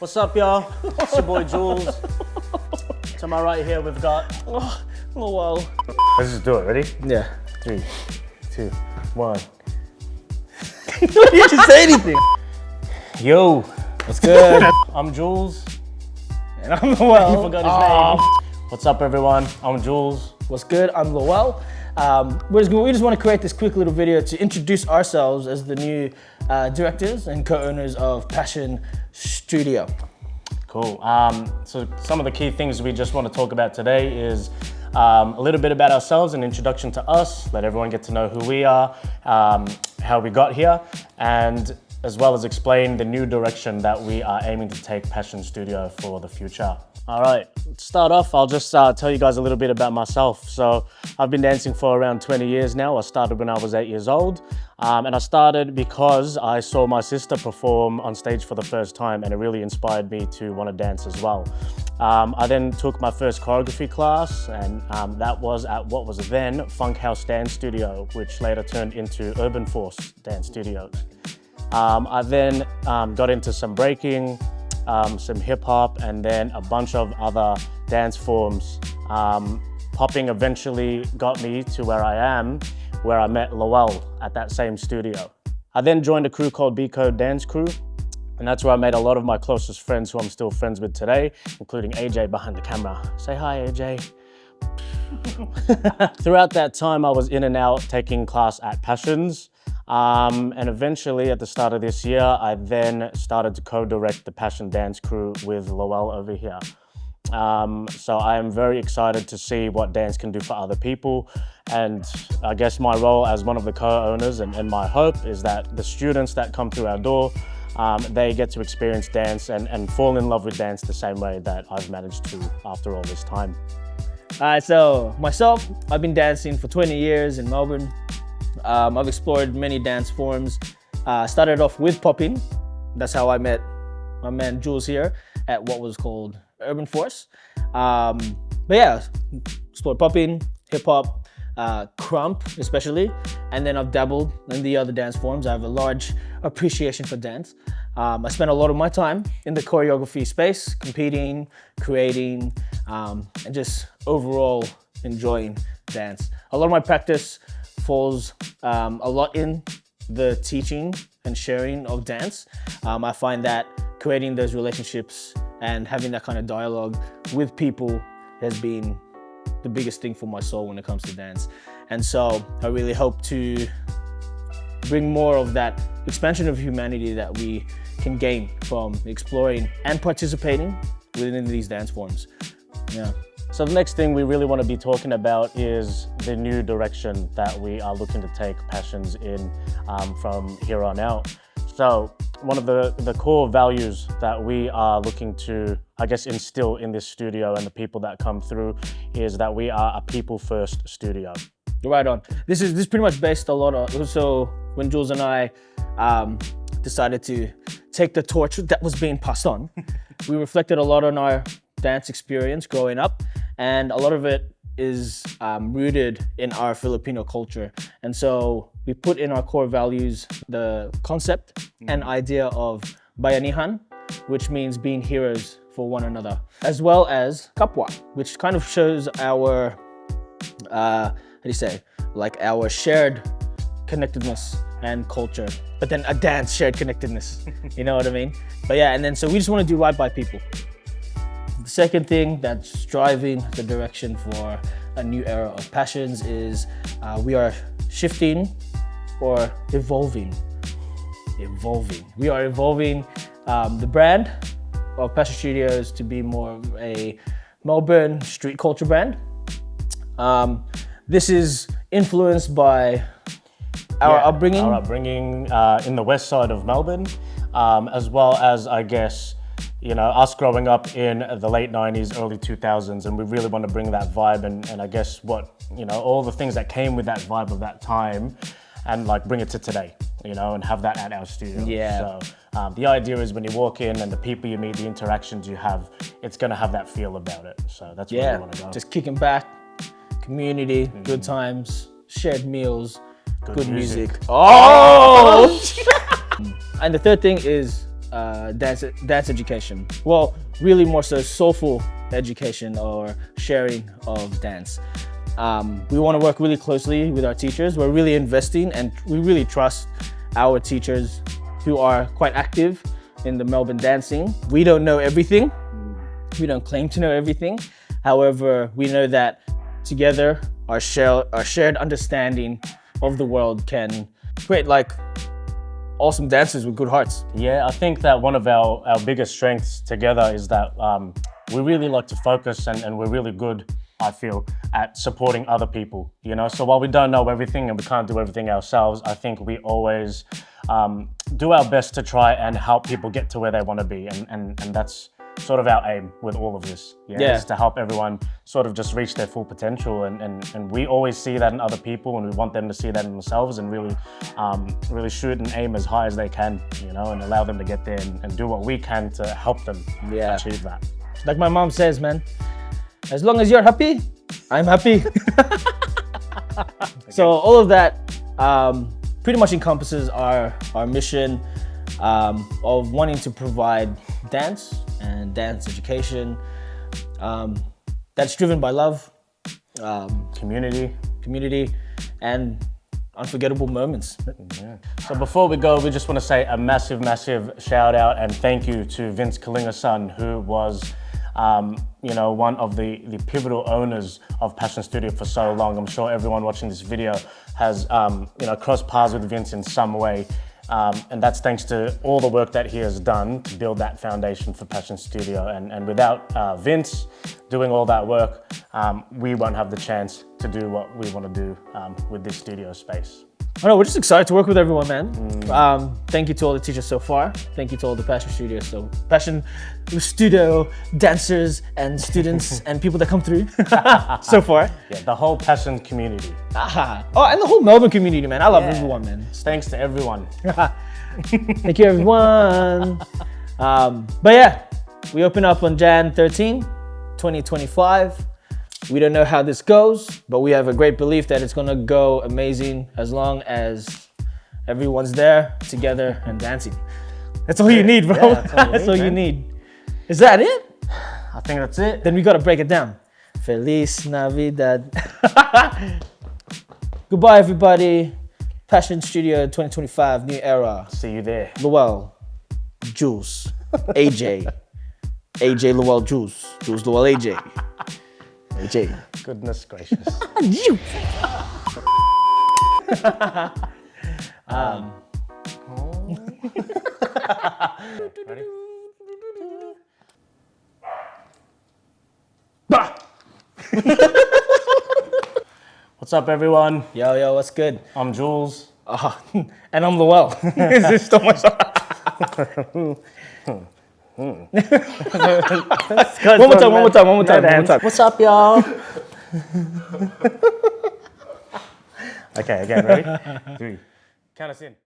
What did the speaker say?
What's up, y'all? It's your boy Jules. To my right here, we've got Lowell. Let's just do it. Ready? Yeah. 3, 2, 1. You didn't say anything. Yo, What's good? I'm Jules. And I'm Lowell. You forgot his name. What's up, everyone? I'm Jules. What's good? I'm Lowell. We just want to create this quick little video to introduce ourselves as the new directors and co-owners of Passion Studio. Cool. So some of the key things we just want to talk about today is a little bit about ourselves, an introduction to us, let everyone get to know who we are, how we got here, and as well as explain the new direction that we are aiming to take Passion Studio for the future. All right, to start off, I'll just tell you guys a little bit about myself. So I've been dancing for around 20 years now. I started when I was 8 years old. And I started because I saw my sister perform on stage for the first time, and it really inspired me to want to dance as well. I then took my first choreography class, and that was at what was then Funk House Dance Studio, which later turned into Urban Force Dance Studios. I then got into some breaking, some hip hop, and then a bunch of other dance forms. Popping eventually got me to where I am, where I met Lowell at that same studio. I then joined a crew called B-Code Dance Crew, and that's where I made a lot of my closest friends who I'm still friends with today, including AJ behind the camera. Say hi, AJ. Throughout that time, I was in and out taking class at Passions. And eventually, at the start of this year, I then started to co-direct the Passion Dance Crew with Lowell over here. So I am very excited to see what dance can do for other people. And I guess my role as one of the co-owners and my hope is that the students that come through our door, they get to experience dance and fall in love with dance the same way that I've managed to after all this time. All right, so myself, I've been dancing for 20 years in Melbourne. I've explored many dance forms. Started off with popping. That's how I met my man Jules here at what was called Urban Force. But yeah, explored popping, hip hop, crump especially, and then I've dabbled in the other dance forms. I have a large appreciation for dance. I spent a lot of my time in the choreography space, competing, creating, and just overall enjoying dance. A lot of my practice falls a lot in the teaching and sharing of dance. I find that creating those relationships and having that kind of dialogue with people has been the biggest thing for my soul when it comes to dance. And so I really hope to bring more of that expansion of humanity that we can gain from exploring and participating within these dance forms. Yeah. So the next thing we really want to be talking about is the new direction that we are looking to take Passions in from here on out. So one of the core values that we are looking to, I guess, instill in this studio and the people that come through is that we are a people-first studio. Right on. This is pretty much based a lot on, so when Jules and I decided to take the torch that was being passed on, we reflected a lot on our dance experience growing up, and a lot of it is rooted in our Filipino culture. And so we put in our core values the concept and idea of bayanihan, which means being heroes for one another, as well as kapwa, which kind of shows our, our shared connectedness and culture, but then a dance shared connectedness, you know what I mean? But yeah, and then so we just want to do right by people. The second thing that's driving the direction for a new era of Passions is we are shifting or evolving. We are evolving the brand of Passion Studios to be more of a Melbourne street culture brand. This is influenced by our upbringing. Our upbringing in the west side of Melbourne, as well as, I guess, you know, us growing up in the late 90s, early 2000s, and we really want to bring that vibe and I guess what, you know, all the things that came with that vibe of that time and like bring it to today, you know, and have that at our studio. Yeah. So the idea is when you walk in and the people you meet, the interactions you have, it's going to have that feel about it. So that's where we want to go. Just kicking back, community, good times, shared meals, good music. Oh! And the third thing is dance education. Well, really more so soulful education or sharing of dance. We want to work really closely with our teachers. We're really investing and we really trust our teachers who are quite active in the Melbourne dancing. We don't know everything. We don't claim to know everything. However, we know that together our shared understanding of the world can create like awesome dancers with good hearts. Yeah, I think that one of our biggest strengths together is that we really like to focus and we're really good, I feel, at supporting other people, you know? So while we don't know everything and we can't do everything ourselves, I think we always do our best to try and help people get to where they want to be. And that's sort of our aim with all of this. Yeah. Is to help everyone sort of just reach their full potential. And we always see that in other people and we want them to see that in themselves and really shoot and aim as high as they can, you know, and allow them to get there and do what we can to help them achieve that. Like my mom says, man, as long as you're happy, I'm happy. So all of that pretty much encompasses our mission of wanting to provide dance and dance education that's driven by love, Community. and unforgettable moments. Yeah. So before we go, we just want to say a massive shout out and thank you to Vince Kalinga-son, who was one of the pivotal owners of Passion Studio for so long. I'm sure everyone watching this video has crossed paths with Vince in some way. And that's thanks to all the work that he has done to build that foundation for Passion Studio. And without Vince doing all that work, we won't have the chance to do what we want to do with this studio space. I know, we're just excited to work with everyone, man. Thank you to all the teachers so far. Thank you to all the Passion Studio dancers and students and people that come through so far. Yeah, the whole Passion community. Oh, and the whole Melbourne community, man. I love everyone, man. Thanks to everyone. Thank you, everyone. But yeah, we open up on Jan 13, 2025. We don't know how this goes, but we have a great belief that it's gonna go amazing as long as everyone's there together and dancing. That's all you need, bro. Yeah, that's all you need. Is that it? I think that's it. Then we gotta break it down. Feliz Navidad. Goodbye, everybody. Passion Studio 2025, new era. See you there. Lowell, Jules, AJ, AJ Lowell Jules, Jules Lowell AJ. AJ. Goodness gracious. You. Ready? What's up, everyone? Yo, what's good? I'm Jules. And I'm Lowell. Is this so much? One more time. What's up, y'all? Okay, again, ready? 3. Count us in.